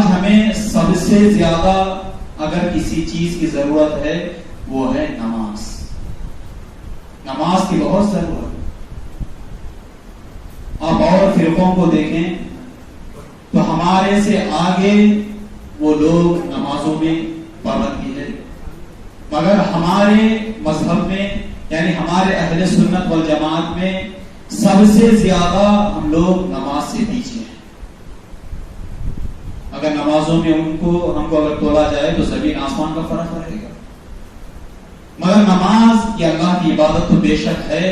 آج ہمیں سب سے زیادہ اگر کسی چیز کی ضرورت ہے وہ ہے نماز. نماز کی بہت ضرورت. آپ اور فرقوں کو دیکھیں تو ہمارے سے آگے وہ لوگ نمازوں میں پابندی ہے، مگر ہمارے مذہب میں یعنی ہمارے اہل سنت والجماعت میں سب سے زیادہ ہم لوگ نماز سے پیچھے ہیں. اگر نمازوں میں ہم کو اگر تولا جائے تو زمین آسمان کا فرق رہے گا. مگر نماز یہ اللہ کی عبادت تو بے شک ہے،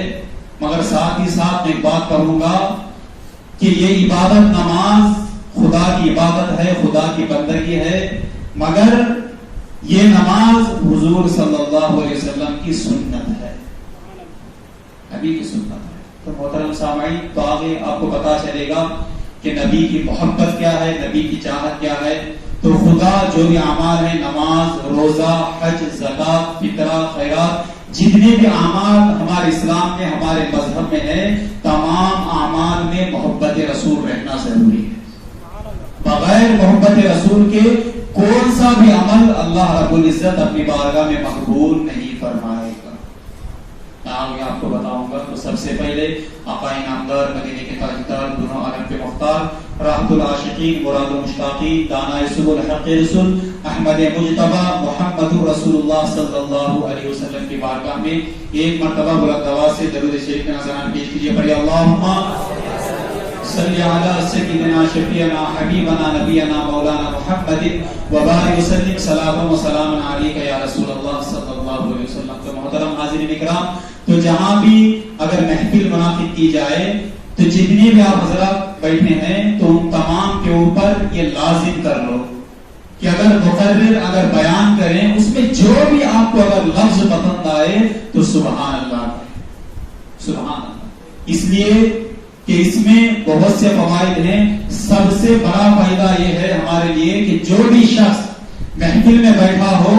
مگر ساتھ ہی ساتھ میں ایک بات کہوں گا کہ یہ عبادت نماز خدا کی عبادت ہے، خدا کی بندگی ہے، مگر یہ نماز حضور صلی اللہ علیہ وسلم کی سنت ہے، نبی کی سنت ہے. تو محترم سامعین، تو آگے آپ کو پتا چلے گا کہ نبی کی محبت کیا ہے، نبی کی چاہت کیا ہے. تو خدا جو بھی اعمال ہیں، نماز، روزہ، حج، زکات، فطرہ، خیرات، جتنے بھی اعمال ہمارے اسلام میں ہمارے مذہب میں ہے، تمام اعمال میں محبت رسول رہنا ضروری ہے. بغیر محبت رسول کے کون سا بھی عمل اللہ رب العزت اپنی بارگاہ میں مقبول نہیں فرمائے گا. آگے آپ کو بتاؤں گا. تو سب سے پہلے آقا نامدار، مدینے کے تاجدار، دونوں عالم کے مختار، راحت العاشقین، مراد المشتاقین، دانائے سبل حق رسول، احمد مجتبی، محمد رسول اللہ صلی اللہ علیہ وسلم کی بارگاہ میں ایک مرتبہ بلند آواز سے درود شریف کا نذرانہ پیش کیجیے. پڑھیے اللہم صلی علی سیدنا شفیعنا حبیبنا نبینا مولانا محمد وبارک وسلم صلاۃ و سلام علیک یا رسول اللہ صلی اللہ علیہ وسلم. تو محترم حاضرین اکرام، تو جہاں بھی اگر محفل منعقد کی جائے تو جتنے بھی آپ حضرات بیٹھے ہیں تو ان تمام کے اوپر یہ لازم کر لو کہ اگر مقرر اگر بیان کریں اس میں جو بھی آپ کو اگر لفظ پسند آئے تو سبحان اللہ کہیں. سبحان اللہ. اس لیے کہ اس میں بہت سے فوائد ہیں. سب سے بڑا فائدہ یہ ہے ہمارے لیے کہ جو بھی شخص محفل میں بیٹھا ہو،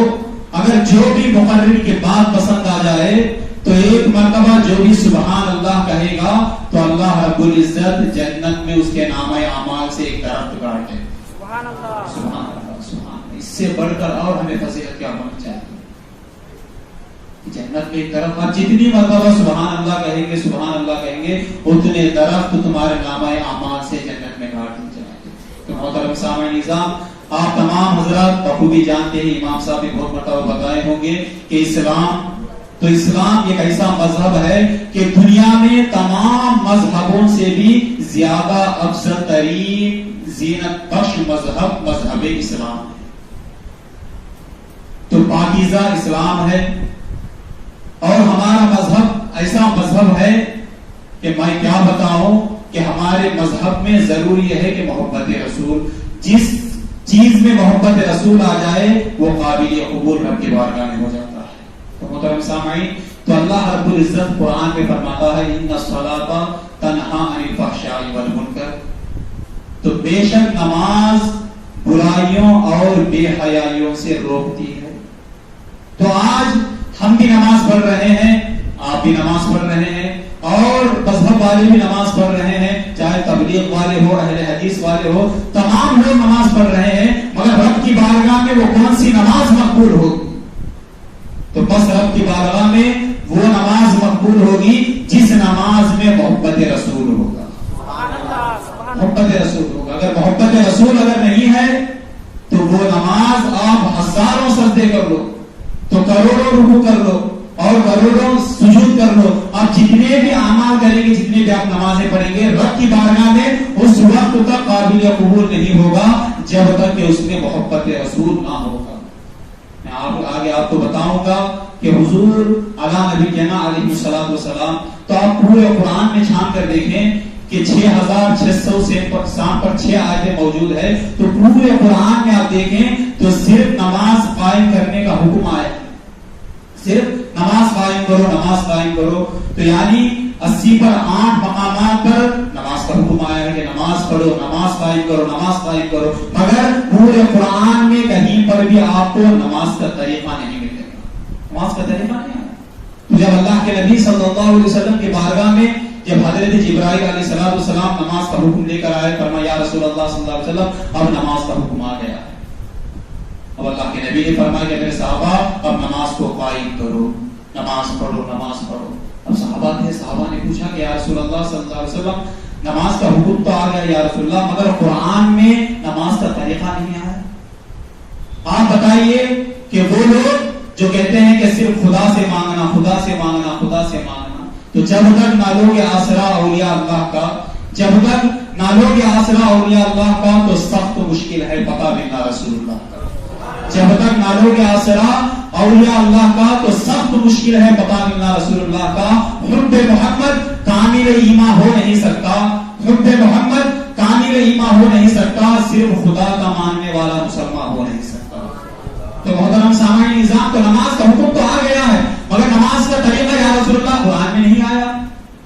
اگر جو بھی مقرر کی بات پسند آ جائے تو ایک مرتبہ جو بھی سبحان اللہ کہے گا تو اللہ رب العزت جنت میں اس کے نامہ اعمال سے ایک درخت کاٹے. سبحان اللہ، سبحان اللہ، سبحان اللہ. اس سے بڑھ کر اور ہمیں فضیلت کیا ہونی چاہیے. جنت میں ایک درخت، اور جتنی مرتبہ سبحان اللہ کہیں گے، سبحان اللہ کہیں گے، اتنے درخت تمہارے نامہ اعمال سے جنت میں کاٹ دی جائیں گے. تو محترم سامعین نظام، آپ تمام حضرات بخوبی جانتے ہیں، امام صاحب بھی بہت مرتبہ بتائے ہوں گے کہ اسلام ایک ایسا مذہب ہے کہ دنیا میں تمام مذہبوں سے بھی زیادہ افضل ترین زینت بخش مذہب اسلام ہے. تو پاکیزہ اسلام ہے، اور ہمارا مذہب ایسا مذہب ہے کہ میں کیا بتاؤں کہ ہمارے مذہب میں ضروری ہے کہ محبت رسول، جس چیز میں محبت رسول آ جائے وہ قابل قبول رب کی بارگاہ میں ہو جاتا ہے. تو محترم سامعین، تو اللہ رب العزت قرآن میں فرماتا ہے ان الصلاۃ تنہی عن الفحشاء والمنکر. تو بے شک نماز برائیوں اور بے حیائیوں سے روکتی ہے. تو آج ہم بھی نماز پڑھ رہے ہیں، آپ بھی نماز پڑھ رہے ہیں، اور مذہب والے بھی نماز پڑھ رہے ہیں، چاہے تبلیغ والے ہو، اہل حدیث والے ہو، تمام لوگ نماز پڑھ رہے ہیں، مگر رب کی بارگاہ میں وہ کون سی نماز مقبول ہوگی؟ تو بس رب کی بارگاہ میں وہ نماز مقبول ہوگی جس نماز میں محبت رسول ہوگا. محبت رسول ہوگا. اگر محبت رسول اگر نہیں ہے تو وہ نماز آپ ہزاروں سجدے کر لو، تو کروڑوں رکوع کر لو اور کروڑوں سجود کر لو، آپ جتنے بھی اعمال کریں گے، جتنے بھی آپ نمازیں پڑھیں گے، رب کی بارگاہ میں اس وقت تک قابل قبول نہیں ہوگا جب تک کہ اس میں محبت رسول نہ ہوگا. میں آگے آپ کو بتاؤں گا کہ حضور علی نبی جنا علیہ الصلوۃ والسلام، تو آپ پورے قرآن میں چھان کر دیکھیں کہ 6600 سے پر 6 آیتیں موجود ہے. تو پورے قرآن میں آپ دیکھیں تو صرف نماز قائم کرنے کا حکم آیا ہے، صرف نماز قائم کرو، نماز قائم کرو. تو یعنی 80 پر 8 مقامات پر نماز کا حکم آیا ہے کہ نماز پڑھو، نماز قائم کرو، نماز قائم کرو. مگر پورے قرآن میں کہیں پر بھی آپ کو نماز کا طریقہ نہیں ملے گا. نماز کا طریقہ نہیں ہے. تو جب اللہ کے نبی صلی اللہ علیہ وسلم کی بارگاہ میں جب حضرت جبرائیل علیہ السلام نماز کا حکم لے کر آئے، فرمایا یا رسول اللہ صلی اللہ علیہ وسلم اب نماز کا حکم آ گیا ہے۔ اب اللہ کے نبی نے فرمایا کہ میرے صحابہ اب نماز کو قائم کرو، نماز پڑھو، نماز پڑھو۔ اب صحابہ نے پوچھا کہ یا رسول اللہ صلی اللہ علیہ وسلم نماز کا حکم تو آ گیا یا رسول اللہ، مگر قرآن میں نماز کا طریقہ نہیں آیا۔ آپ بتائیے کہ وہ لوگ جو کہتے ہیں کہ صرف خدا سے مانگنا، خدا سے مانگنا، خدا سے مانگنا، تو جب تک نہ لوگ آسرا اولیاء اللہ کا، جب تک نہ لوگ آسرا اولیاء اللہ کا تو سخت مشکل ہے پتہ ملنا رسول اللہ کا۔ جب تک نہ لوگ آسرا اولیاء اللہ کا تو سخت مشکل ہے پتہ ملنا رسول اللہ کا۔ حب محمد کامل ایمان ہو نہیں سکتا، حب محمد کامل ایمان ہو نہیں سکتا، صرف خدا کا ماننے والا مسلمان ہو نہیں سکتا۔ تو محترم سامعین نظام، تو نماز کا حکم تو آ گیا ہے، مگر نماز کا طریقہ یا رسول اللہ قرآن میں نہیں آیا۔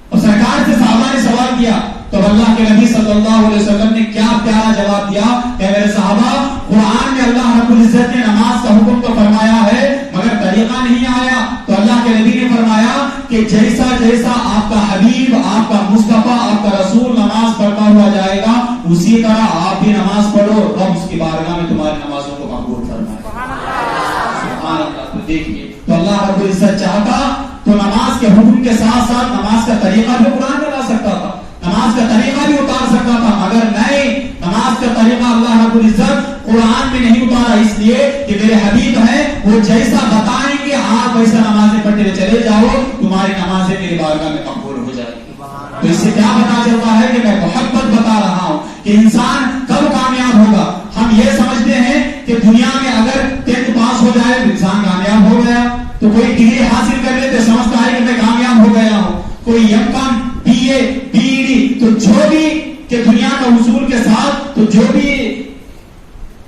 اور سرکار سے صحابہ نے سوال کیا تو اللہ کے نبی صلی اللہ علیہ وسلم نے کیا پیارا جواب دیا کہ میرے صحابہ قرآن میں اللہ رب العزت نے نماز کا حکم تو فرمایا ہے مگر طریقہ نہیں آیا۔ تو اللہ کے نبی نے فرمایا کہ جیسا جیسا آپ کا حبیب، آپ کا مصطفیٰ، آپ کا رسول نماز پڑھتا ہوا جائے گا، اسی طرح آپ بھی نماز پڑھو، رب اس کی بارگاہ میں تمہاری نمازوں کو قبول فرمائے۔ سبحان اللہ۔ تو دیکھیے، تو اللہ رب العزت چاہتا تو نماز کے حکم کے ساتھ ساتھ نماز کا طریقہ بھی قرآن میں لا سکتا تھا، نماز کا طریقہ بھی اتار سکتا تھا، مگر نہیں، نماز کا طریقہ اللہ رب العزت قرآن میں نہیں اتارا، اس لیے کہ میرے حبیب ہیں وہ جیسا بتائیں گے آپ ویسا نمازیں پڑھتے چلے جاؤ، تمہاری نمازیں میری بارگاہ میں مقبول ہو جائے گی۔ تو اس سے کیا پتا چلتا ہے کہ میں محبت بتا رہا ہوں کہ انسان کب کامیاب ہوگا۔ ہم یہ سمجھتے ہیں کہ دنیا میں اگر 10th پاس ہو جائے تو انسان کامیاب ہو گیا، تو کوئی ڈگری حاصل کر لے تو سمجھتا ہے کہ میں کامیاب ہو گیا ہوں، کوئی M.Com BA BEd، تو جو بھی کہ دنیا کا اصول کے ساتھ تو جو بھی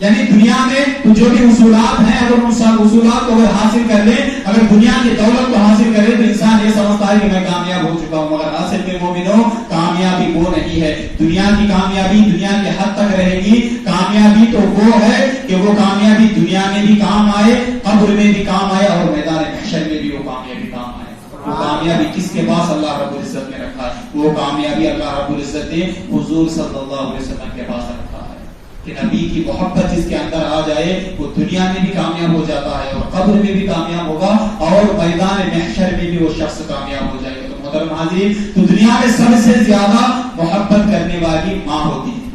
یعنی دنیا میں تو جو بھی اصولات ہیں اگر ان سب اصولات کو اگر حاصل کر لیں، اگر دنیا کی دولت کو حاصل کرے تو انسان یہ سمجھتا ہے کہ میں کامیاب ہو چکا ہوں، مگر اصل میں مومنوں کامیابی وہ نہیں ہے۔ دنیا کی کامیابی دنیا کی حد تک رہے گی، کامیابی تو وہ ہے کہ وہ کامیابی دنیا میں بھی کام آئے، قبر میں بھی کام آئے اور میدان محشر میں بھی وہ کامیابی کام آئے۔ وہ کامیابی کس کے پاس اللہ رب العزت نے رکھا ہے؟ وہ کامیابی اللہ رب العزت نے حضور صلی اللہ علیہ وسلم کے پاس رکھا ہے کہ نبی کی محبت جس کے اندر آ جائے وہ دنیا میں بھی کامیاب ہو جاتا ہے اور قبر میں بھی کامیاب ہوگا اور میدان محشر میں بھی وہ شخص کامیاب ہو جائے گا۔ تو محترم حاضرین، تو دنیا میں سب سے زیادہ محبت کرنے والی ماں ہوتی ہے،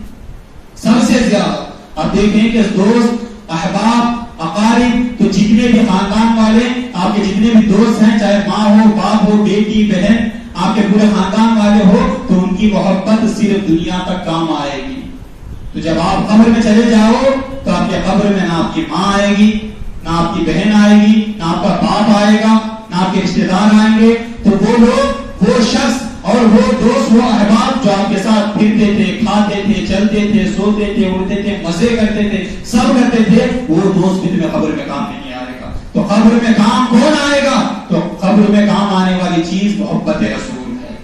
سب سے زیادہ۔ آپ دیکھیں کہ دوست، احباب، اقارب، تو جتنے بھی خاندان والے آپ کے جتنے بھی دوست ہیں، چاہے ماں ہو، باپ ہو، بیٹی، بہن، آپ کے پورے خاندان والے ہو، تو ان کی محبت صرف دنیا تک کام آئے گی۔ تو جب آپ قبر میں چلے جاؤ تو آپ کے قبر میں نہ آپ کی ماں آئے گی، نہ آپ کی بہن آئے گی، نہ آپ کا باپ آئے گا، نہ آپ کے رشتے دار آئیں گے۔ تو وہ لوگ، وہ شخص اور وہ دوست، وہ احباب جو آپ کے ساتھ پھرتے تھے، کھاتے تھے، چلتے تھے، سوتے تھے، اڑتے تھے، مزے کرتے تھے، سب کرتے تھے، وہ دوست بھی تمہیں قبر میں کام نہیں آئے گا۔ تو قبر میں کام کون آئے گا؟ تو قبر میں کام آنے والی چیز محبت رسول ہے،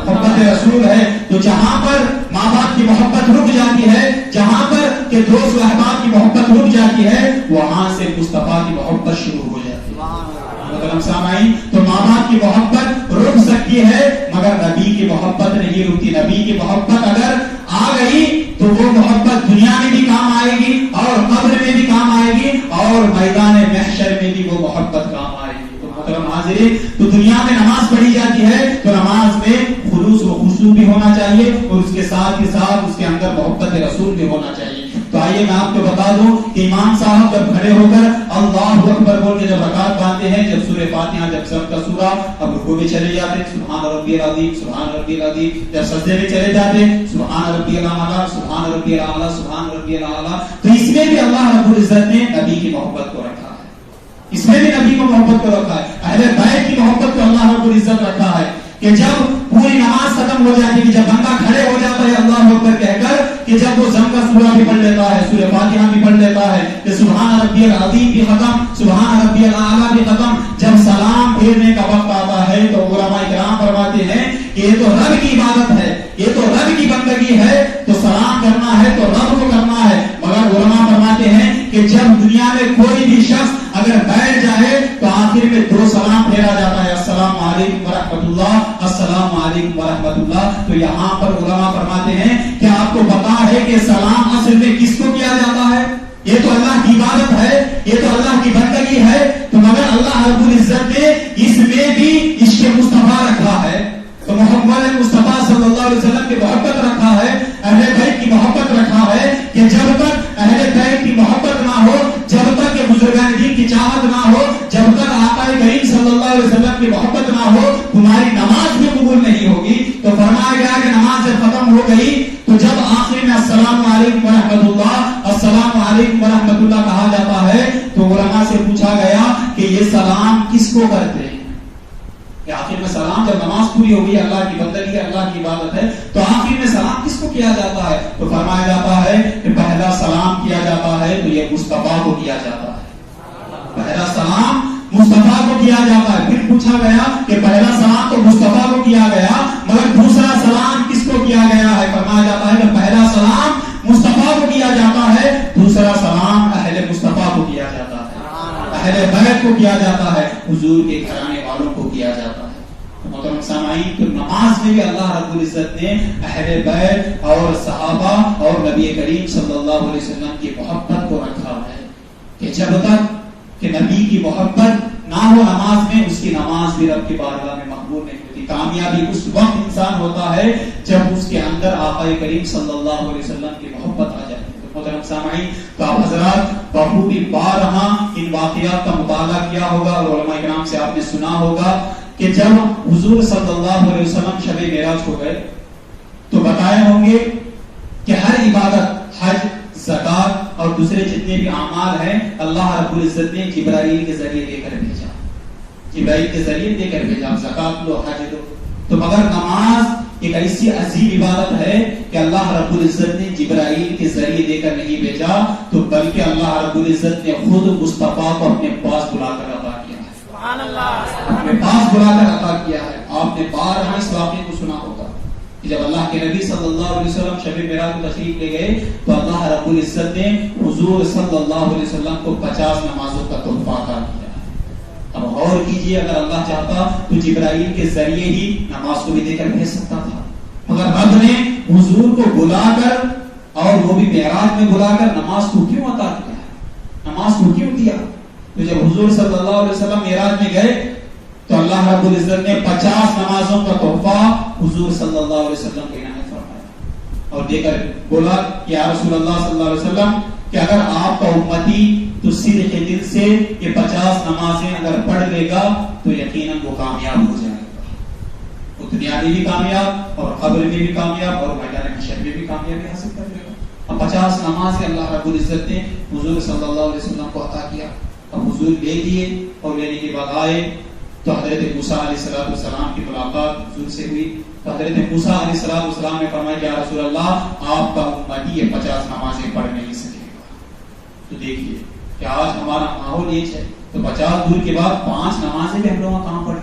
محبت رسول ہے۔ تو جہاں پر ماں باپ کی محبت رک جاتی ہے، جہاں پر کہ دوست و احباب کی محبت رک جاتی ہے، وہاں سے مصطفیٰ کی محبت شروع ہو جاتی ہے۔ محترم سامعین، تو ماں باپ کی محبت رک سکتی ہے مگر نبی کی محبت نہیں رکتی۔ نبی کی محبت اگر آ گئی تو وہ محبت دنیا میں بھی کام آئے گی اور قبر میں بھی کام آئے گی اور میدان محشر میں بھی وہ محبت کام آئے گی۔ تو محترم حاضرین، تو دنیا میں نماز پڑھی جاتی ہے تو نماز میں خلوص و خشوع بھی ہونا چاہیے اور اس کے ساتھ ہی ساتھ اس کے اندر محبت رسول بھی ہونا چاہیے۔ تو آئیے میں آپ کو بتا دوں کہ امام صاحب جب کھڑے ہو کر اللہ اکبر بول کے جب رکعت باندھتے ہیں، جب سورہ فاتحہ، جب سب کا سورہ، اب رکوع میں چلے جاتے ہیں سبحان ربی العظیم، سبحان ربی العظیم، جب سجدے میں چلے جاتے ہیں سبحان ربی الاعلی، سبحان ربی الاعلی، سبحان ربی الاعلی۔ تو اس میں بھی اللہ رب العزت نے نبی کی محبت کو رکھا ہے، اس میں بھی نبی کو محبت کو رکھا ہے، اہل بیت کی محبت کو اللہ رب العزت رکھا ہے کہ جب پوری نماز ختم ہو جاتی ہے، جب بندہ کھڑے ہو جاتا ہے اللہ اکبر کہہ کر، کہ جب وہ ضم کا سورہ بھی پڑھ لیتا ہے، سورہ فاتحہ بھی پڑھ لیتا ہے، کہ سبحان ربی العظیم بھی ختم، سبحان ربی الاعلی بھی ختم، جب سلام پھیرنے کا وقت آتا ہے تو علماء کرام فرماتے ہیں کہ یہ تو رب کی عبادت ہے، یہ تو رب کی بندگی ہے، تو سلام کرنا ہے تو رب کو کرنا ہے۔ مگر علماء فرماتے ہیں کہ جب دنیا میں کوئی بھی شخص اگر بیٹھ جائے تو آخر میں دو سلام پھیرا جاتا ہے، السلام علیکم ورحمۃ اللہ، السلام علیکم ورحمۃ تو یہاں پر علماء فرماتے ہیں کہ آپ کو پتا ہے کہ سلام اصل میں کس کو کیا جاتا ہے؟ یہ تو اللہ کی عبادت ہے، یہ تو اللہ کی بندگی ہے، تو مگر اللہ رب العزت نے اس میں بھی عشق مصطفیٰ رکھا ہے، تو محمد مصطفیٰ صلی اللہ علیہ وسلم کی محبت رکھا ہے، اہل بیت کی محبت رکھا ہے کہ جب تک اہل بیت کی محبت نہ ہو، جب تک کہ بزرگان دین کی چاہت نہ ہو، جب تک آقا کریم صلی اللہ علیہ وسلم کی محبت نہ ہو، تمہاری نماز بھی قبول نہیں ہوگی۔ تو فرمایا گیا کہ نماز جب ختم ہو گئی تو جب آخر میں السلام علیکم ورحمۃ اللہ، السلام علیکم ورحمۃ اللہ کہا جاتا ہے تو علماء سے پوچھا گیا کہ یہ سلام کس کو کرتے ہیں؟ کہ آخر میں سلام جب نماز پوری ہوگی، اللہ کی بندگی ہے، اللہ کی عبادت ہے، تو آخر میں سلام کس کو کیا جاتا ہے؟ تو فرمایا جاتا ہے کہ پہلا سلام کیا جاتا ہے تو یہ مصطفیٰ کو کیا جاتا ہے، پہلا سلام مصطفیٰ کو کیا جاتا ہے۔ پھر پوچھا گیا کہ پہلا سلام تو مصطفیٰ کو کیا گیا، مگر دوسرا سلام کس کو کیا گیا ہے؟ فرمایا جاتا ہے کہ پہلا سلام مصطفیٰ کو کیا جاتا ہے، دوسرا سلام اہل مصطفیٰ کو کیا جاتا ہے، اہل بیت کو کیا جاتا ہے، حضور کے گھرانے والوں کو کیا جاتا ہے۔ محترم سامعین، تو نماز میں بھی اللہ رب العزت نے اہل بیت اور صحابہ اور نبی کریم صلی اللہ علیہ وسلم کی محبت کو رکھا ہے کہ جب تک کہ نبی کی محبت نہ ہو نماز میں، اس کی نماز بھی رب کی بارگاہ میں مقبول نہیں ہوتی۔ کامیابی اس وقت انسان ہوتا ہے جب اس کے اندر آقا کریم صلی اللہ علیہ وسلم کی محبت آ جاتی ہے۔ تو محترم سامعین، تو آپ حضرات بخوبی بارہا ان واقعات کا مطالعہ کیا ہوگا اور علماء کرام سے آپ نے سنا ہوگا کہ جب حضور صلی اللہ علیہ وسلم شب معراج ہو گئے تو بتائے ہوں گے کہ ہر عبادت، حج، زکات اور دوسرے جتنے بھی اعمال ہیں، اللہ رب العزت نے جبرائیل کے ذریعے دے کر بھیجا، جبرائیل کے ذریعے دے کر بھیجا، زکات لو، حج لو۔ تو مگر نماز ایک ایسی عظیم عبادت ہے کہ اللہ رب العزت نے جبرائیل کے ذریعے دے کر نہیں بھیجا، تو بلکہ اللہ رب العزت نے خود مصطفیٰ کو اپنے پاس بلا کر عطا کیا ہے، سبحان اللہ، اپنے پاس بلا کر عطا کیا ہے۔ آپ نے بارہا اس واقعے کو سنا ہوگا کہ جب اللہ کے نبی صلی اللہ علیہ وسلم شب معراج کو تشریف لے گئے تو اللہ رب العزت نے حضور صلی اللہ علیہ وسلم کو 50 نمازوں کا تحفہ عطا کیا۔ اب غور کیجئے، اگر اللہ چاہتا تو جبرائیل کے ذریعے ہی نماز کو بھی دے کر بھیج سکتا تھا، مگر رب نے حضور کو بلا کر اور وہ بھی معراج میں بلا کر نماز کو کیوں عطا کیا ہے، نماز کو کیوں دیا؟ تو جب حضور صلی اللہ علیہ وسلم معراج میں گئے تو اللہ رب العزت نے 50 نمازوں کا تحفہ حضور صلی اللہ علیہ وسلم کو عنایت فرمایا اور دے کر بولا کہ یا رسول اللہ صلی اللہ علیہ وسلم کہ اگر آپ کا امتی تو صدق دل سے یہ 50 نمازیں اگر پڑھ لے گا تو یقیناً وہ کامیاب ہو جائے گا، وہ دنیا میں بھی کامیاب اور قبر میں بھی کامیاب اور میدان محشر میں بھی کامیابی حاصل کر لے گا۔ اب 50 نمازیں اللہ رب العزت نے حضور صلی اللہ علیہ وسلم کو عطا کیا۔ اب حضور لے لیے اور لینے کے بعد آئے تو حضرت موسیٰ علیہ السلام کی ملاقات حضور سے ہوئی تو حضرت موسیٰ علیہ السلام نے فرمایا کہ یا رسول اللہ آپ کا امتی یہ 50 نمازیں پڑھ نہیں سکے گا۔ تو دیکھیے کہ آج ہمارا ماحول یہ ہے تو 50 دور کے بعد 5 نمازیں بھی ہم لوگ کہاں پڑھ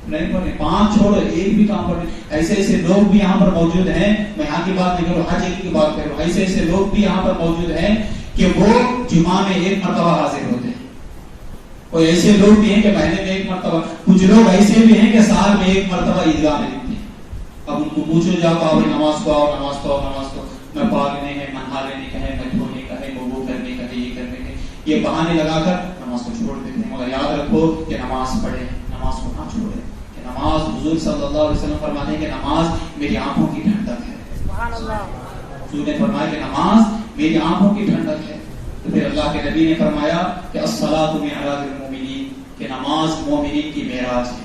نہیں پڑھ رہے، 5 چھوڑو ایک بھی کام پڑھ رہے۔ ایسے ایسے لوگ بھی یہاں پر موجود ہیں، میں یہاں کی بات نہیں کروں، حج کی بات کر رہا ہوں، ایسے ایسے لوگ بھی یہاں پر موجود ہیں کہ وہ جمعہ میں 1 مرتبہ حاضر ہوتے ہیں، اور ایسے لوگ بھی ہیں کہ مہینے میں 1 مرتبہ، کچھ لوگ ایسے بھی ہیں کہ سال میں 1 مرتبہ عیدگاہ میں ملتے ہیں۔ اب ان کو پوچھو جاؤ کہ آپ نماز کو آؤ، نماز کو آؤ، نماز کو، میں پاگنے ہے، منہا لینے کا ہے، میں دھونے کا ہے، وہ کرنے کا ہے، یہ کرنے کا ہے، یہ بہانے لگا کر نماز کو چھوڑ دیتے ہیں۔ مگر یاد رکھو کہ نماز پڑھے، نماز کو نہ چھوڑے، کہ نماز حضور صلی اللہ علیہ وسلم فرماتے ہیں کہ نماز میری آنکھوں کی ٹھنڈک ہے، سبحان اللہ، حضور نے فرمایا کہ نماز میری آنکھوں کی ٹھنڈک ہے۔ تو پھر اللہ کے نبی نے فرمایا کہ الصلاۃ معراج المومنین، کہ نماز مومنین کی معراج ہے۔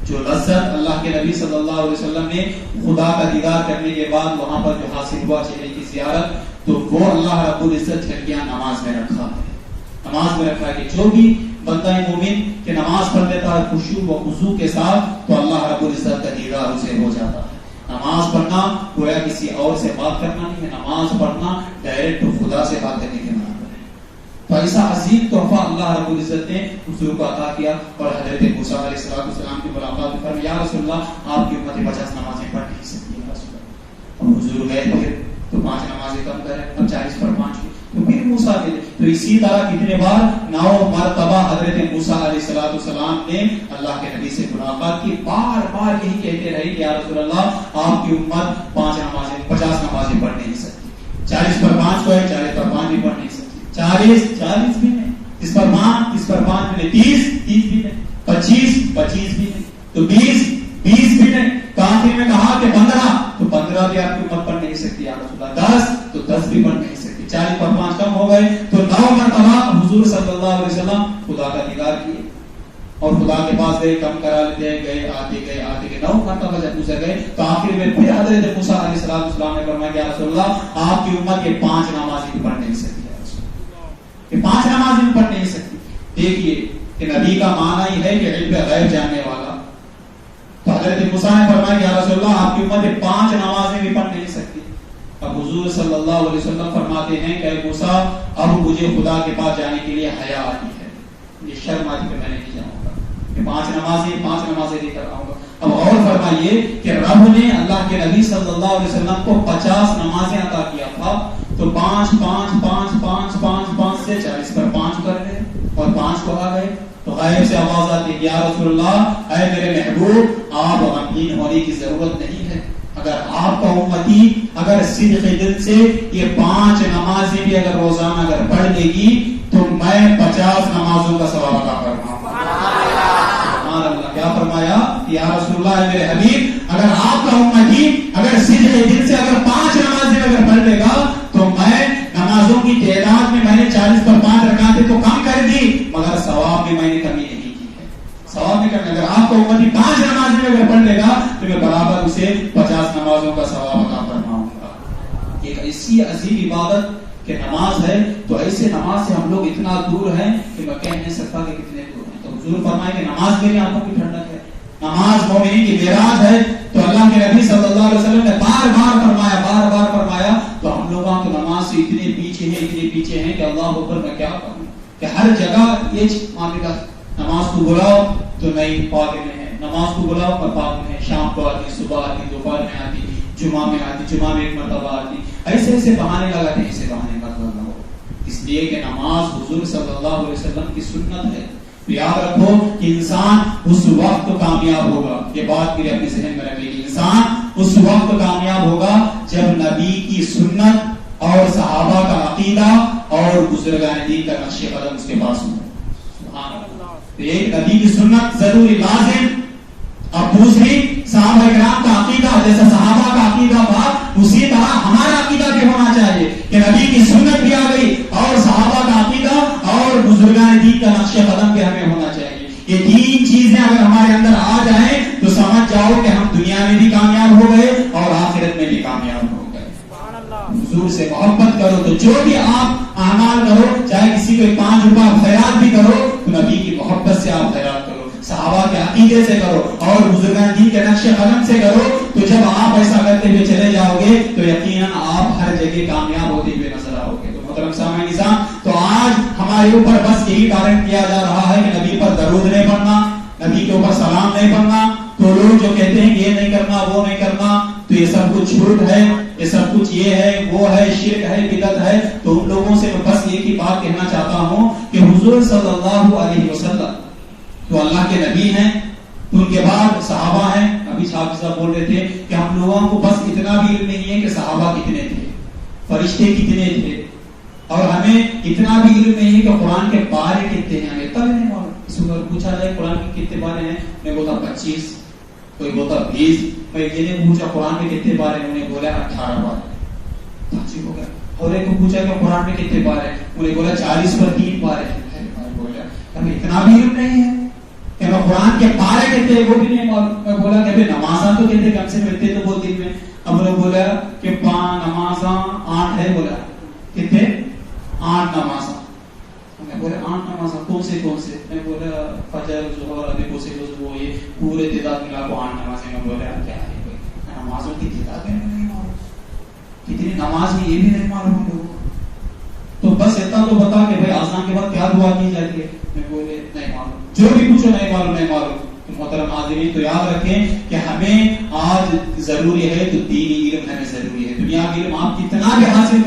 جو لذت اللہ کے نبی صلی اللہ علیہ وسلم نے خدا کا دیدار کرنے کے بعد وہاں پر جو حاصل ہوا چہرے کی زیارت، تو وہ اللہ رب العزت جھلکیاں نماز میں رکھا ہے، نماز میں رکھا ہے کہ جو بھی بندہ مومن کہ نماز پڑھ لیتا ہے خشوع و خضوع کے ساتھ تو اللہ رب العزت کا دیدار اسے ہو جاتا ہے۔ نماز پڑھنا گویا کسی اور سے بات کرنا نہیں ہے، نماز پڑھنا ڈائریکٹ خدا سے بات کرنے کے برابر ہے۔ تو ایسا عظیم تحفہ اللہ رب العزت نے حضور کو عطا کیا اور حضرت موسیٰ علیہ السلام کی ملاقات میں فرمایا یا رسول اللہ آپ کی امت 50 نمازیں پڑھ نہیں سکتی ہے رسول اللہ۔ اور حضور گئے پھر تو 5 نمازیں کم کریں، اب 40 پر 5 کی، تو پھر موسیٰ کے لیے. تو اسی طرح کتنے بار 9 مرتبہ حضرت موسیٰ علیہ السلام نے اللہ کے نبی سے ملاقات کی. بار بار یہی کہتے رہے کہ یا رسول اللہ آپ کی امت 5 نمازیں 50 نمازیں پڑھ نہیں سکتی. 40 پر 5 کو ہے, 40 پر 5 بھی پڑھ نہیں سکتی. 40 بھی نہیں, اس پر 5 بھی نہیں, 30 بھی نہیں, 25 بھی نہیں, تو 20 بھی نہیں. تو آخر میں کہا کہ 15 تو 15 بھی آپ کی امت پڑھ نہیں سکتی یا رسول اللہ. 10 تو 10 بھی پڑھ نہیں سکتی. 40 پر 5 کم ہو گئے تو 9 مرتبہ حضور صلی اللہ علیہ وسلم خدا کا دیدار کیے اور خدا کے پاس گئے, کم کرا لیتے گئے, آتے گئے 9 مرتبہ جب گزر گئے تو آخر میں پھر حضرت موسیٰ علیہ السلام نے فرمایا کہ یا رسول اللہ آپ کی امت یہ 5 نمازیں بھی پڑھ نہیں سکتی. یہ 5 نمازیں بھی پڑھ نہیں سکتی. دیکھیے کہ نبی کا معنی ہی ہے کہ علم غیب جاننے والا. تو حضرت موسیٰ نے فرمایا کہ یا رسول اللہ آپ کی امت یہ 5 نمازیں بھی پڑھ نہیں سکتی. اب حضور صلی اللہ علیہ وسلم فرماتے ہیں کہ اے موسیٰ اب مجھے خدا کے پاس جانے کے لیے حیا آتی ہے, یہ شرم آتی کہ میں نے نہیں جاؤں گا, کہ 5 نمازیں لے کر آؤں گا. اب اور فرمائیے کہ رب نے اللہ کے نبی صلی اللہ علیہ وسلم کو 50 نمازیں عطا کیا تھا, تو 5 سے 40 پر 5 کر گئے اور 5 کو آ گئے. تو غائب سے آواز آتی ہے یا رسول اللہ اے میرے محبوب آپ غمگین ہونے کی ضرورت نہیں ہے. اگر آپ کا امتی اگر صدق دل سے یہ 5 نمازیں بھی اگر روزانہ اگر پڑھ لے گی تو میں 50 نمازوں کا ثواب عطا کروں گا. سبحان اللہ. کیا فرمایا یا رسول اللہ اے میرے حبیب اگر آپ کا امتی اگر صدق دل سے اگر 5 نمازیں اگر پڑھ لے گا تو میں نمازوں کی تعداد میں نے 40 پر 5 رکعتیں تو کم کر دی مگر ثواب میں نے کمی نہیں کی ہے. ثواب نہیں کرنا. اگر آپ کو امتی 5 نمازیں اگر پڑھ لے گا تو میں برابر اسے 50 نمازوں کا ثواب عطا فرماؤں گا. ایک ایسی عظیم عبادت کہ نماز ہے, تو ایسے نماز سے ہم لوگ اتنا دور ہیں کہ میں کہہ نہیں سکتا کہ کتنے دور ہیں. تو حضور فرمائے کہ نماز میری آنکھوں کی ٹھنڈک ہے, نماز مومنین کی معراج ہے. تو اللہ کے نبی صلی اللہ علیہ وسلم نے بار بار فرمایا تو ہم لوگوں کو نماز سے اتنے پیچھے ہیں کہ اللہ اکبر میں کیا کہوں کہ ہر جگہ یہ معاملہ. نماز کو بلاؤ تو نہیں پاک میں ہے, نماز کو بلاؤ اور پاک میں ہے. شام کو آتی, صبح آتی, دوپہر میں آتی, جمعہ میں آتی, جمعہ میں 1 مرتبہ آتی. ایسے بہانے لگاتے ہیں, ایسے بہانے مت لگاؤ. اس لیے کہ نماز حضور صلی اللہ علیہ وسلم کی سنت ہے. یاد رکھو کہ انسان اس وقت کامیاب ہوگا, یہ بات میرے اپنے ذہن میں رکھیے, انسان اس وقت کامیاب ہوگا جب نبی کی سنت اور صحابہ کا عقیدہ اور بزرگان دین کا نقش قدم اس کے پاس ہو. سبحان اللہ. ایک نبی کی سنت ضروری لازم, اب دوسری صحابہ کرام کا عقیدہ جیسا صحابہ کا عقیدہ تھا اسی طرح ہمارا عقیدہ بھی ہونا چاہیے کہ نبی کی سنت بھی آ گئی اور صحابہ کا عقیدہ اور بزرگان دین کا نقش قدم بھی ہمیں ہونا چاہیے. یہ 3 چیزیں اگر ہمارے اندر آ جائیں تو سمجھ جاؤ کہ ہم دنیا میں بھی کامیاب ہو گئے اور آخرت میں بھی کامیاب ہو گئے. حضور سے محبت کرو تو جو بھی آپ اعمال کرو, چاہے کسی کو 5 روپیہ خیرات بھی کرو تو نبی کی محبت سے آپ خیرات کرو, صحابہ کے عقیدے سے کرو اور بزرگان دین کے نقش قدم سے کرو. تو جب آپ ایسا کرتے ہوئے چلے جاؤ گے تو یقیناً آپ ہر جگہ کامیاب ہوتے ہوئے نظر آؤ گے. تو محترم سامعین نظام, تو آج ہمارے اوپر بس یہی کارن کیا جا رہا ہے کہ نبی پر درود نہیں پڑھنا, نبی کے اوپر سلام نہیں پڑھنا. تو لوگ جو کہتے ہیں یہ نہیں کرنا وہ نہیں کرنا, تو یہ سب کچھ جھوٹ ہے, یہ سب کچھ یہ ہے وہ ہے, شرک ہے, بدعت ہے. تو ان لوگوں سے میں بس ایک ہی بات کہنا چاہتا ہوں کہ حضور صلی اللہ علیہ وسلم تو اللہ کے نبی ہیں, تو ان کے بعد صحابہ ہیں. ابھی صاحب بول رہے تھے کہ ہم لوگوں کو بس اتنا بھی علم نہیں ہے کہ صحابہ کتنے تھے, فرشتے کتنے تھے, اور ہمیں اتنا بھی علم نہیں ہے کہ قرآن کے پارے کتنے ہیں, ہمیں تب نہیں معلوم. اس میں پوچھا جائے قرآن کے کتنے پارے ہیں, میں بولتا 25, کوئی بولتا 20. میں یہ نہیں پوچھا قرآن میں کتنے پارے ہیں, انہیں بولا 18 پارے. تعجب ہو گیا. اور ایک کو پوچھا کہ قرآن میں کتنے پارے ہیں, انہیں بولا 40 پر 3 پارے ہیں. بولا ہمیں اتنا بھی علم نہیں ہے کہ میں قرآن کے پارے کہتے ہیں وہ بھی نہیں معلوم. میں بولا کہ نمازاں تو کہتے کم سے کم تو بہت دن میں. اب انہوں نے بولا کہ 5 نمازاں 8 ہے. بولا کتنے 8 نمازاں. میں بولا 8 نمازاں کون سے میں بولا فجر ظہر ابھی کو سے وہ یہ پورے تعداد ملا کو 8 نمازیں. میں بولا کیا ہے نمازوں کی تعداد نہیں معلوم, کتنی نماز ہے یہ بھی نہیں معلوم لوگوں کو. تو بس اتنا تو بتا کہ بھائی آذان کے بعد کیا دعا کی جاتی ہے. میں بولے نہیں معلوم, جو بھی پوچھو نہیں معلوم. تو محترم حاضرین, تو یاد رکھیں کہ ہمیں آج ضروری ہے تو دینی علم ہمیں ضروری ہے. دنیا کا علم آپ کتنا بھی حاصل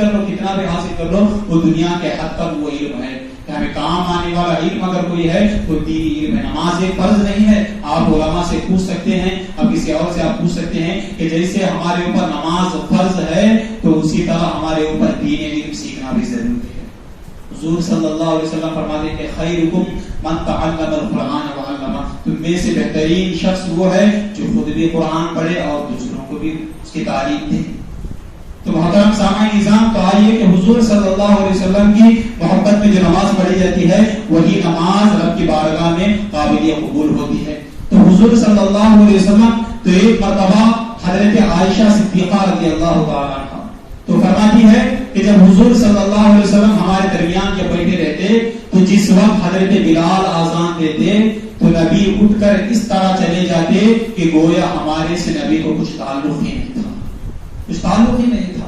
کر لو وہ دنیا کے حد تک وہ علم ہے کہ ہمیں کام آنے والا علم اگر کوئی ہے تو دینی علم ہے. نماز ایک فرض نہیں ہے. آپ علماء سے پوچھ سکتے ہیں, اب کسی اور سے آپ پوچھ سکتے ہیں کہ جیسے ہمارے اوپر نماز فرض ہے تو اسی طرح ہمارے اوپر دین علم سیکھنا بھی ضروری ہے. حضور صلی اللہ علیہ وسلم فرماتے ہیں کہ خیرکم من تعلم القرآن وعلمہ, تم میں سے بہترین شخص وہ ہے جو خود بھی قرآن پڑھے اور دوسروں کو بھی اس کی تعلیم دے. تو محترم سامعین نظام, تو آئیے کہ حضور صلی اللہ علیہ وسلم کی محبت میں جو نماز پڑھی جاتی ہے وہی نماز رب کی بارگاہ میں قابل قبول ہوتی ہے. تو حضور صلی اللہ علیہ وسلم تو ایک مرتبہ حضرت عائشہ صدیقہ رضی اللہ تعالیٰ عنہ تو فرماتی ہے کہ جب حضور صلی اللہ علیہ وسلم ہمارے درمیان کے بیٹھے رہتے تو جس وقت حضرت بلال اذان دیتے تو نبی اٹھ کر اس طرح چلے جاتے کہ گویا ہمارے سے نبی کو کچھ تعلق ہی نہیں تھا,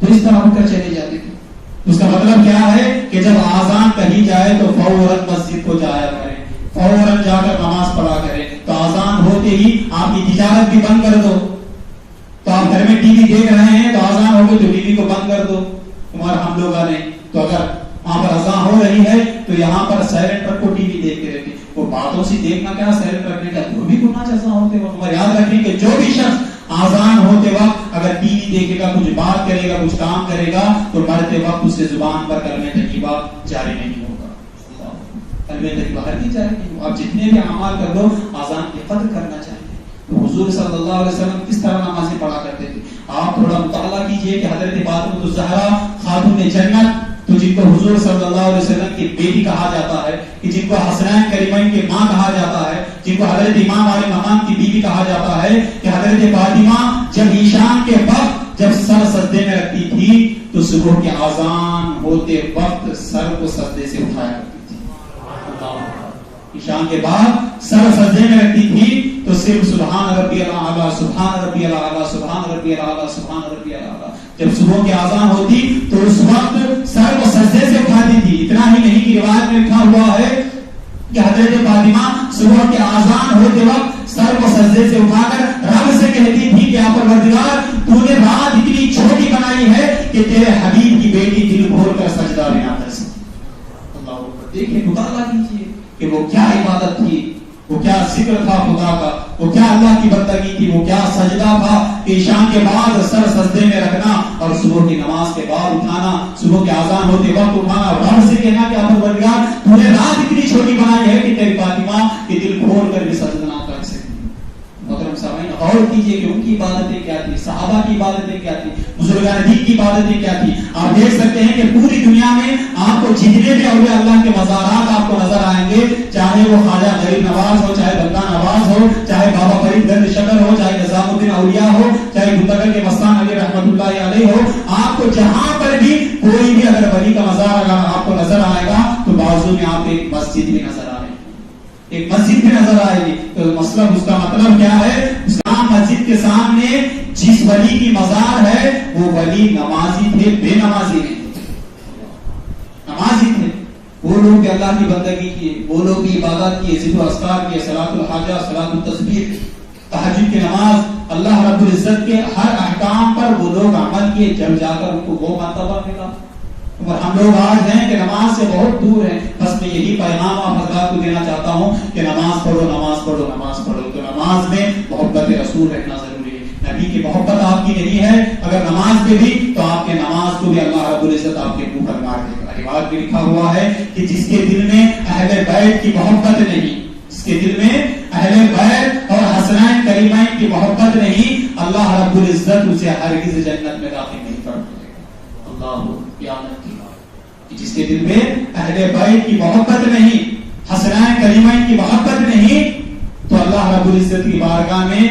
تو اس طرح اٹھ کر چلے جاتے تھے. اس کا مطلب کیا ہے کہ جب اذان کہی جائے تو فوراً مسجد کو جایا کریں, فوراً جا کر نماز پڑھا کریں. تو اذان ہوتے ہی آپ کی تجارت بھی بند کر دو. تو آپ گھر میں ٹی وی دیکھ رہے ہیں تو اذان ہو گئی تو ٹی وی کو بند کر دو. تمہارا ہم لوگ نے تو اگر وہاں پر اذان ہو رہی ہے تو یہاں پر سائلنٹ پر کو ٹی وی دیکھتے رہتے. وہ باتوں سے دیکھنا کیا, سائلنٹ رکھنے کا جو بھی گناہ جزا ہوتے ہیں. تمہارا یاد رکھیں کہ جو بھی شخص آزان ہوتے وقت اگر ٹی وی دیکھے گا, کچھ بات کرے گا, کچھ کام کرے گا تو مرتے وقت اس سے زبان پر کلمہ طیبہ جاری نہیں ہوگا, کلمہ طیبہ باہر نہیں جاری نہیں ہوگا. آپ جتنے بھی اعمال کر لو آزان کی قدر کرنا چاہیے. تو حضور صلی اللہ علیہ وسلم کس طرح نمازیں پڑھا کرتے تھے. آپ تھوڑا مطالعہ کیجئے کہ حضرت فاطمہ الزہرا خاتون جنت, تو جن کو حضور صلی اللہ علیہ وسلم کی بیٹی کہا جاتا ہے, کہ جن کو حسنین کریمین کی ماں کہا جاتا ہے, جن کو حضرت امام علی مقام کی بیوی کہا جاتا ہے, کہ حضرت فاطمہ جب عشاء کے وقت جب سر سجدے میں رکھتی تھی تو صبح کے اذان ہوتے وقت سر کو سجدے سے اٹھایا کرتی تھی. عشاء کے بعد سر سجدے میں رکھتی تھی تو صرف سبحان ربی الاعلی, سبحان ربی الاعلی, سبحان ربی الاعلی, سبحان ربی الاعلی. جب صبح کی اذان ہوتی تو اس وقت سر کو سجدے سے اٹھاتی تھی. اتنا ہی نہیں کہ روایت میں لکھا ہوا ہے کہ حضرت فاطمہ صبح کے اذان ہوتے وقت سر کو سجدے سے اٹھا کر رب سے کہتی تھی کہ یا پروردگار, تو نے رات اتنی چھوٹی بنائی ہے کہ تیرے حبیب کی بیٹی دل کھول کر سجدہ بھی نہ کر سکتی. اللہ اکبر. دیکھیں, مطالعہ کیجیے کہ وہ کیا عبادت تھی, وہ کیا ذکر تھا خدا کا, وہ کیا اللہ کی بندگی تھی, وہ کیا سجدہ تھا کہ عشاء کے بعد سر سجدے میں رکھنا اور صبح کی نماز کے بعد اٹھانا, صبح کے اذان ہوتے وقت اٹھانا, رب سے کہنا کہ پروردگار تو نے رات اتنی چھوٹی بنائی ہے کہ تیری فاطمہ کی دل کھول کر بھی سجدہ نہ کر سکتی. محترم سامعین, غور کیجئے کہ ان کی عبادتیں کیا تھی, صحابہ کی عبادتیں کیا تھی, بزرگان دین کی عبادتیں کیا تھی. آپ دیکھ سکتے ہیں کہ پوری دنیا میں آپ کو جتنے بھی اولیاء اللہ کے مزارات آپ کو نظر آئیں گے, چاہے وہ خواجہ غریب نواز ہو, چاہے بندہ نواز ہو, چاہے بابا فرید گنج شکر ہو, چاہے نظام الدین اولیاء ہو, چاہے گلتگل کے مستان علی رحمت اللہ علیہ ہو, آپ کو جہاں پر بھی کوئی بھی اگر ولی کا مزار اگر آپ کو نظر آئے گا تو بازو میں آپ ایک مسجد بھی نظر آئے گی, ایک مسجد بھی نظر آئے گی. تو مطلب اس کا مطلب کیا ہے, اسلام مسجد کے سامنے جس ولی کی مزار ہے وہ ولی نمازی تھے, بے نمازی نہیں تھے, نمازی تھے. وہ لوگ بھی اللہ کی بندگی کیے, وہ لوگ بھی عبادت کیے, ذکر و اذکار کیے, صلاۃ الحاجہ, صلاۃ التسبیح, تہجد کی نماز, اللہ رب العزت کے ہر احکام پر وہ لوگ عمل کیے, جب جا کر ان کو وہ مرتبہ ملا. اور ہم لوگ آج ہیں کہ نماز سے بہت دور ہیں. بس میں یہی پیغام آپ حضرات کو دینا چاہتا ہوں کہ نماز پڑھو, نماز پڑھو, نماز پڑھو. تو نماز میں محبت رسول رکھنا ضروری ہے. نبی کی محبت آپ کی نہیں ہے اگر نماز میں بھی, تو آپ کے نماز کو بھی اللہ رب العزت آپ کے منہ پر مار دے گا. روایت میں لکھا ہوا ہے کہ جس کے دل میں اہل بیت کی محبت نہیں, جس کے دل میں اہل بیت اور حسنین کریمین کی محبت نہیں, اللہ رب العزت اسے ہرگز جنت میں داخل نہیں کرے گا. اللہ قیامت کی بات, جس کے دل میں اہل بیت کی محبت نہیں, حسنین کریمین کی محبت نہیں, تو اللہ رب العزت کی بارگاہ میں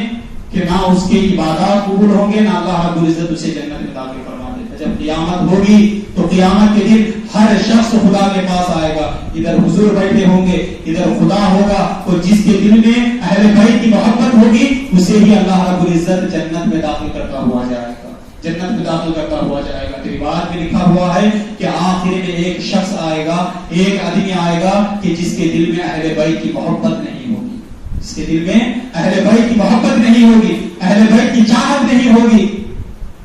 کہ نہ اس کی عبادات قبول ہوں گے, نہ اللہ رب العزت اسے جنت میں داخل فرما دے گا. جب قیامت ہوگی تو قیامت کے دن ہر شخص خدا کے پاس آئے گا, ادھر حضور بیٹھے ہوں گے, ادھر خدا ہوگا, تو جس کے دل میں اہل بیت کی محبت ہوگی اسے ہی اللہ رب العزت جنت میں داخل کرتا ہوا جائے گا, جنت میں داخل کرتا ہوا جائے گا. تو روایت میں لکھا ہوا ہے کہ آخر میں ایک شخص آئے گا, ایک آدمی آئے گا کہ جس کے دل میں اہل بیت کی محبت نہیں ہوگی, جس کے دل میں اہل بیت کی محبت نہیں ہوگی. اہل بیت کی چاہت نہیں ہوگی،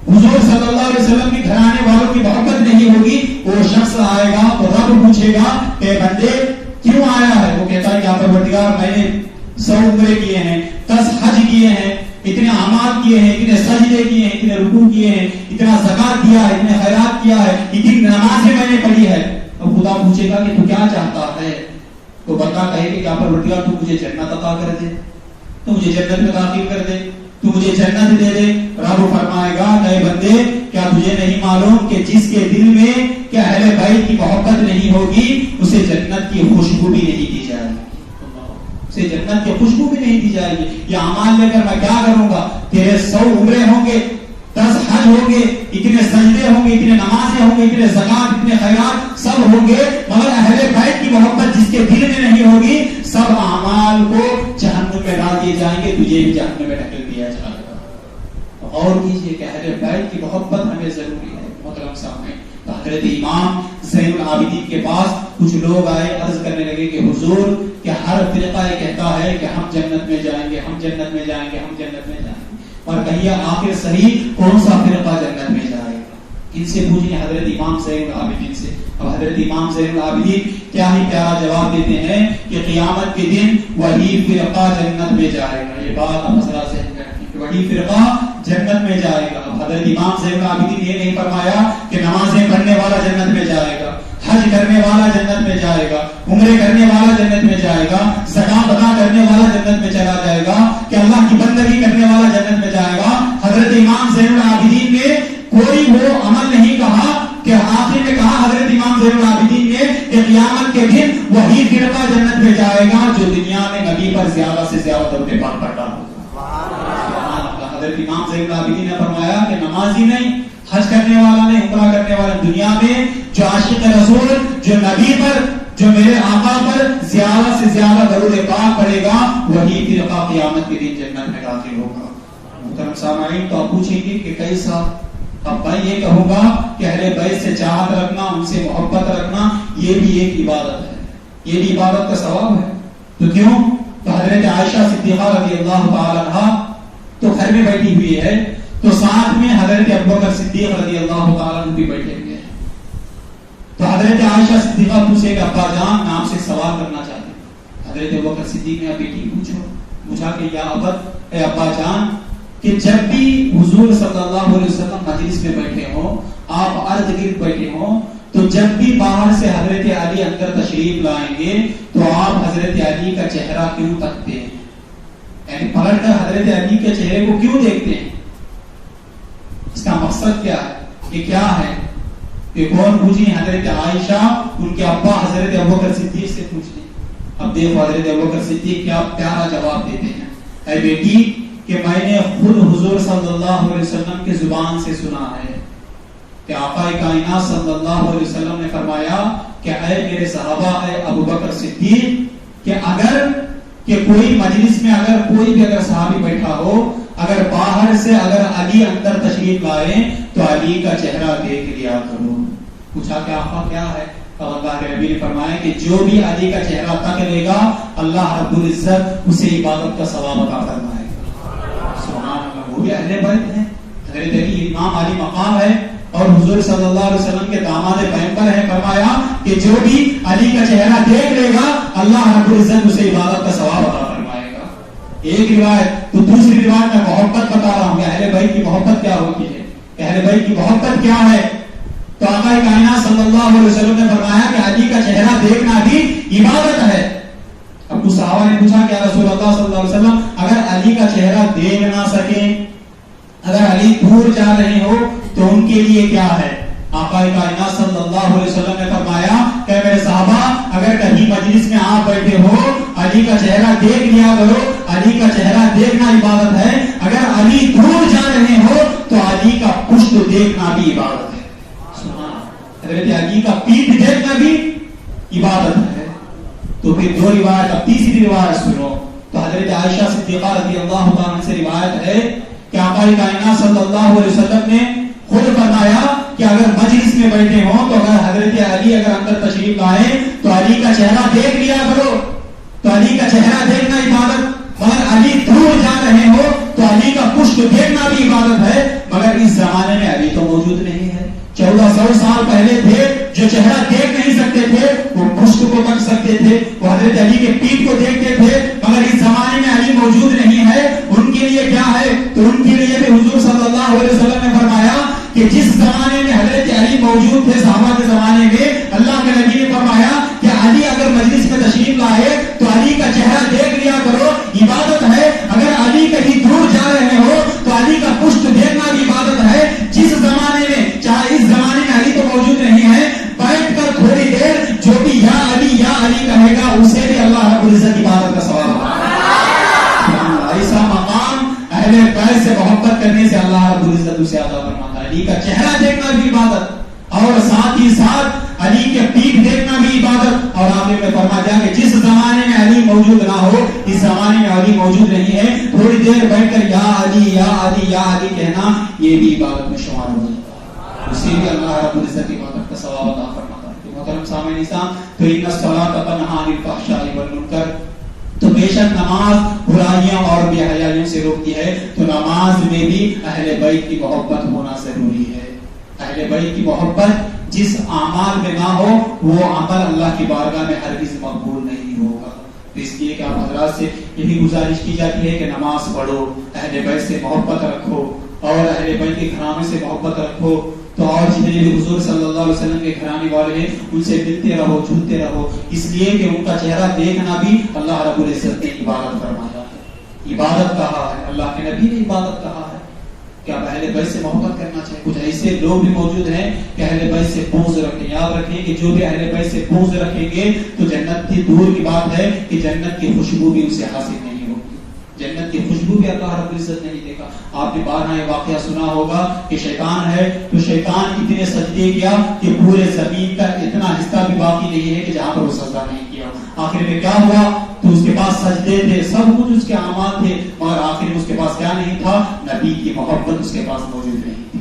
حضور صلی اللہ علیہ وسلم کے گھرانے والوں کی محبت نہیں ہوگی، وہ شخص آئے گا تو رب پوچھے گا کہ بندے کیوں آیا ہے؟ وہ کہتا ہے کہ پروردگار میں نے 100 عمرے کیے ہیں، 10 حج کیے ہیں، اتنے اعمال کیے ہیں، اتنے سجدے کیے ہیں، اتنے رکوع کیے ہیں، اتنا زکات دیا ہے، اتنے خیرات کیا ہے، اتنی نمازیں میں نے پڑھی ہے۔ اب خدا پوچھے گا کہ تو کیا چاہتا ہے؟ تو بندہ کہے کہ کیا پروردگار تو مجھے جنت عطا کر دے، تو مجھے جنت میں داخل کر دے، تو مجھے جنت دے دے۔ رب فرمائے گا کہ اے بندے کیا تجھے نہیں معلوم کہ جس کے دل میں کہ اہل بیت کی محبت نہیں ہوگی اسے جنت کی خوشبو بھی نہیں دی جائے گی، اسے جنت کی خوشبو بھی نہیں دی جائے گی۔ یہ اعمال لے کر میں کیا کروں گا؟ تیرے 100 عمرے ہوں گے، 10 حج ہوں گے، اتنے سجدے ہوں گے، اتنے نمازیں ہوں گے، اتنے زکات، اتنے خیرات سب ہوں گے، مگر اہل بیت کی محبت جس کے دل میں نہیں ہوگی سب اعمال کو جہنم میں ڈال دیے جائیں گے، تجھے بھی جہنم میں ڈھکیل دیا جائے گا۔ اور کیجئے کہ اہل بیت کی محبت ہمیں ضروری ہے۔ محترم سامنے تو حضرت امام زین العابدین کے پاس کچھ لوگ آئے، عرض کرنے لگے کہ حضور کہ ہر فرقہ یہ کہتا ہے کہ ہم جنت میں جائیں گے، ہم جنت میں جائیں گے، ہم جنت میں جائیں گے، اور کہیے آخر صحیح کون سا فرقہ جنت میں جائے گا؟ ان سے پوچھیں حضرت امام زین العابدین سے۔ اب حضرت امام زین العابدین کیا ہی پیارا جواب دیتے ہیں کہ قیامت کے دن وہی فرقہ جنت میں جائے گا۔ یہ بات آپ ذرا ذہن میں رکھیں کہ وہی فرقہ جنت میں جائے گا۔ اب حضرت امام زین العابدین یہ نہیں فرمایا کہ نمازیں پڑھنے والا جنت میں جائے گا، حج کرنے والا جنت میں جائے گا، عمرے کرنے والا جنت میں جائے گا، زکات ادا کرنے والا جنت میں چلا جائے گا، کہ اللہ کی بندگی کرنے والا جنت میں جائے گا۔ حضرت امام زین العابدین نے کوئی وہ عمل نہیں کہا کہ آخر میں کہا حضرت امام زین العابدین نے کہ قیامت کے دن وہی فرقہ جنت میں جائے گا جو دنیا میں نبی پر زیادہ سے زیادہ درود پاک پڑھتا ہوگا۔ حضرت امام زین العابدین نے فرمایا کہ نمازی نہیں، حج کرنے والا نہیں، عمرہ کرنے والا، دنیا میں جو عاشق رسول، جو نبی پر، جو میرے آقا پر زیادہ سے زیادہ درود پاک پڑھے گا وہی فرقہ قیامت کے دن جنت میں داخل ہوگا۔ محترم سامعین تو آپ پوچھیں گے کہ کیسا؟ اب میں یہ کہوں گا کہ اہل بیت سے چاہت رکھنا، ان سے محبت رکھنا یہ بھی ایک عبادت ہے، یہ بھی عبادت کا ثواب ہے۔ تو کیوں؟ تو حضرت عائشہ صدیقہ رضی اللہ تعالی عنہا تو گھر میں بیٹھی ہوئی ہے، تو ساتھ میں حضرت ابوبکر صدیق رضی اللہ تعالی عنہ بھی بیٹھے ہوئے ہیں۔ تو حضرت عائشہ صدیقہ پوچھے کہ ابا جان میں آپ سے سوال کرنا چاہتی ہوں۔ حضرت ابوبکر صدیق نے بیٹی پوچھا کہ یا ابت، اے ابا جان، کہ جب بھی حضور صلی اللہ علیہ وسلم مجلس میں بیٹھے ہوں، آپ ارد گرد بیٹھے ہوں، تو جب بھی باہر سے حضرت علی اندر تشریف لائیں گے تو آپ حضرت علی کا چہرہ کیوں تکتے ہیں؟ یعنی پلٹ کر حضرت علی کے چہرے کو کیوں دیکھتے ہیں؟ اس کا مقصد کیا ہے؟ یہ کیا ہے؟ کہ کون پوچھیں؟ حضرت عائشہ ان کے ابا حضرت ابوبکر صدیق سے پوچھیں۔ اب دیکھو حضرت ابوبکر صدیق کیا پیارا جواب دیتے ہیں۔ اے بیٹی کہ میں نے خود حضور صلی اللہ علیہ وسلم کی زبان سے سنا ہے کہ آقا کائنات صلی اللہ علیہ وسلم نے فرمایا کہ اے میرے صحابہ، اے ابوبکر صدیق، کہ اگر کہ کوئی مجلس میں اگر کوئی بھی اگر صحابی بیٹھا ہو، اگر باہر سے اگر علی اندر تشریف لائے تو علی کا چہرہ دیکھ لیا کرو۔ پوچھا کہ آقا کیا ہے؟ تو اللہ کے نبی نے فرمایا کہ جو بھی علی کا چہرہ تک لے گا اللہ رب العزت اسے عبادت کا ثواب عطا فرمائے گا۔ سبحان اللہ، وہ بھی اہل بیت ہیں، حضرت علی امام علی مقام ہے اور حضور صلی اللہ علیہ وسلم کے داماد پیغمبر ہیں۔ فرمایا کہ جو بھی علی کا چہرہ دیکھ لے گا اللہ رب العزت اسے عبادت کا ثواب عطا فرمائے گا۔ ایک روایت، تو دوسری روایت میں محبت بتا رہا ہوں کہ اہل بیت کی محبت کیا ہوتی ہے، اہل بیت کی محبت کیا ہے۔ تو آقا کائنات صلی اللہ علیہ وسلم نے فرمایا کہ علی کا چہرہ دیکھنا بھی عبادت ہے۔ اب کچھ صحابہ نے پوچھا کہ رسول اللہ صلی اللہ علیہ وسلم اگر علی کا چہرہ دیکھ نہ سکیں، اگر علی دور جا رہے ہو تو ان کے لیے کیا ہے؟ آقا کائنات صلی اللہ علیہ وسلم نے فرمایا کہ میرے صحابہ اگر کہیں مجلس میں آپ بیٹھے ہو علی کا چہرہ دیکھ لیا کرو، علی کا چہرہ دیکھنا عبادت ہے۔ اگر علی دور جا رہے ہو تو علی کا پشت دیکھنا بھی عبادت ہے۔ حضرت علی کا پیٹھ دیکھنا بھی عبادت ہے۔ تو پھر دو روایت، اب تیسری روایت سنو۔ تو حضرت عائشہ صدیقہ رضی اللہ عنہا سے روایت ہے کہ آقا کائنات صلی اللہ علیہ وسلم نے خود فرمایا کہ اگر مجلس میں بیٹھے ہوں تو اگر حضرت علی اگر اندر تشریف لائے تو علی کا چہرہ دیکھ لیا کرو، تو علی کا چہرہ دیکھنا عبادت، مگر علی دور جا رہے ہو تو علی کا پشت دیکھنا بھی عبادت ہے. مگر اس زمانے میں علی تو موجود نہیں ہے. 1400 سال پہلے تھے جو چہرہ دیکھ نہیں سکتے تھے, وہ پشت کو دیکھ سکتے تھے, وہ حضرت علی کے پیٹھ کو دیکھتے تھے. مگر اس زمانے میں علی موجود نہیں ہے. ان کے لیے کیا ہے؟ تو ان کے لیے بھی حضور صلی اللہ علیہ وسلم نے فرمایا کہ جس زمانے میں حضرت علی موجود تھے, صحابہ کے زمانے میں, اللہ کے نبی نے فرمایا کہ علی اگر مجلس میں تشریف لائے تو علی کا چہرہ دیکھ لیا کرو, عبادت ہے. اگر علی کہیں دور جا رہے ہو تو علی کا پشت دیکھنا بھی عبادت ہے. جس زمانے میں, چاہے اس زمانے میں علی تو موجود نہیں ہے, بیٹھ کر تھوڑی دیر جو بھی یا علی کہے گا اسے بھی اللہ رب العزت عبادت کا ثواب ہے. ایسا مقام اہل بیت سے محبت کرنے سے اللہ رب العزت اسے عطا فرماتا ہے. علی کا چہرہ دیکھنا بھی عبادت, اور ساتھ ہی ساتھ علی کے پیٹھ دیکھنا بھی عبادت. اور آخر میں فرما دیا کہ جس زمانے میں علی موجود نہ ہو, اس زمانے میں علی موجود نہیں ہے, تھوڑی دیر بیٹھ کر یا علی کہنا یہ بھی عبادت میں شمار ہو جاتا ہے. اسی بھی اللہ رب العزت عبادت کا ثواب عطا فرماتا ہے. تو محترم سامعین اسلام, تو ان الصلاۃ تنہی عن الفحشاء والمنکر, تو بے شک نماز برائیاں اور بے حیائیوں سے روکتی ہے. تو نماز میں بھی اہل بیت کی محبت ہونا ضروری ہے. اہل بیت کی محبت جس اعمال میں نہ ہو وہ عمل اللہ کی بارگاہ میں ہرگز مقبول نہیں ہوگا. تو اس لیے کہ آپ حضرات سے یہی گزارش کی جاتی ہے کہ نماز پڑھو, اہل بیت سے محبت رکھو, اور اہل بیت کے گھرانے سے محبت رکھو. تو اور جتنے بھی حضور صلی اللہ علیہ وسلم کے گھرانے والے ہیں ان سے ملتے رہو, جھولتے رہو, اس لیے کہ ان کا چہرہ دیکھنا بھی اللہ رب العزت نے عبادت فرمایا ہے. عبادت کہا ہے, اللہ کے نبی نے عبادت کہا ہے. کیا اہل بیت سے محبت کرنا چاہیے؟ کچھ ایسے لوگ بھی موجود ہیں کہ اہل بیت سے بغض رکھیں. یاد رکھیں کہ جو بھی اہل بیت سے بغض رکھیں گے تو جنت کی دور کی بات ہے کہ جنت کی خوشبو بھی اسے حاصل نہیں ہوگی. جنت کی خوشبو بھی اللہ رب العزت نہیں دے گا. آپ نے بارہا یہ واقعہ سنا ہوگا کہ شیطان ہے تو شیطان اتنے سجدے کیا کہ پورے زمین کا اتنا حصہ بھی باقی نہیں ہے کہ جہاں پر وہ سجدہ نہیں کیا. آخر میں کیا ہوا؟ تو اس کے پاس سجدے تھے, سب کچھ اس کے اعمال تھے, مگر آخر میں اس کے پاس کیا نہیں تھا؟ نبی کی محبت اس کے پاس موجود نہیں تھی.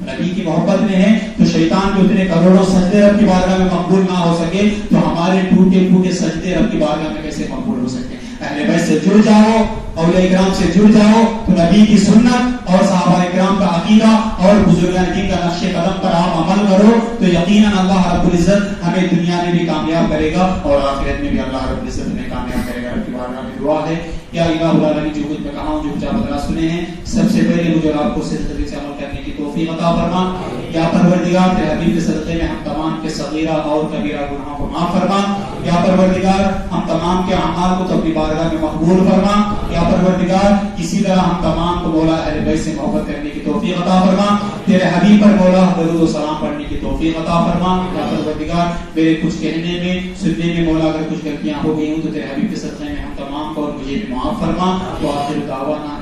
نبی کی محبت میں ہے تو شیطان کے اتنے کروڑوں سجدے رب کی بارگاہ میں مقبول نہ ہو سکے تو ہمارے ٹوٹے ٹوٹے سجدے رب کی بارگاہ میں کیسے مقبول ہو سکتے؟ اہل بیت سے جڑ جاؤ, اولیاء کرام سے جڑ جاؤ, تو نبی کی سنت اور صحابہ کرام کا عقیدہ اور بزرگان دین کا نقش قدم پر آپ عمل کرو تو یقیناً اللہ رب العزت ہمیں دنیا میں بھی کامیاب کرے گا اور آخرت میں بھی اللہ رب العزت ہمیں کامیاب کرے گا. رب کی بارگاہ میں دعا ہے یا الہ العالمین جو کچھ میں کہا ہوں, جو کچھ آپ حضرات سنے ہیں, سب سے پہلے مجھے آپ کو صدقے سے عمل کرنے کی توفیق عطا فرما. یا پروردگار تیرے حبیب کے صدقے میں ہم تمام کے صغیرہ اور کبیرہ گناہوں کو معاف فرما. یا پروردگار ہم تمام کے اعمال کو تو اپنی بارگاہ میں مقبول فرما. یا پروردگار اسی طرح ہم تمام کو مولا اہل بیت سے محبت کرنے کی توفیق عطا فرما. تیرے حبیب پر مولا درود و سلام پڑھنے کی توفیق عطا فرما. یا پروردگار میرے کچھ کہنے میں سننے میں مولا اگر کچھ غلطیاں ہو گئی ہوں تو تیرے حبیب کے صدقے میں ہم تمام کو اور مجھے بھی معاف فرما. تو آخر دعوانا